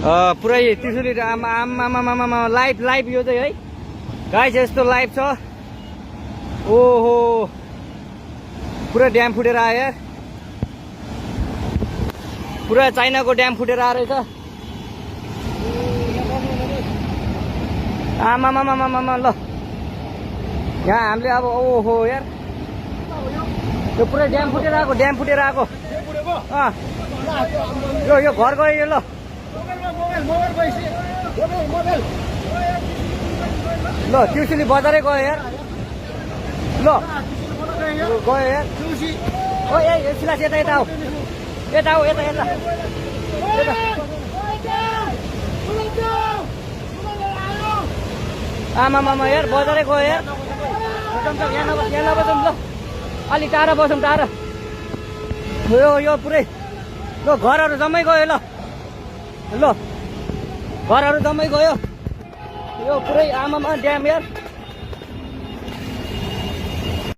पुरै त्रिशुली आमा live live यो चाहिँ है गाइस यस्तो लाइभ छ ओहो पुरा ड्याम फुटेर आयो यार पुरा चाइनाको ड्याम फुटेर आएर रहेछ आमा ल यहाँ हामीले अब ओहो यार यो पुरै ड्याम फुटेर आएको यो घर गयो यो ल ल त्रिशुली बजारै गयो यार ल गयो यार ओ ए सिलास यता आऊ यता आमा यार बजारै गयो यार यहाँ नबसौँ ल अलि टाढा बसौँ टाढा यो पुरै ल घरहरू जम्मै गयो ल घरहरू जम्मै गयो यो पुरै आमामा ड्याम यार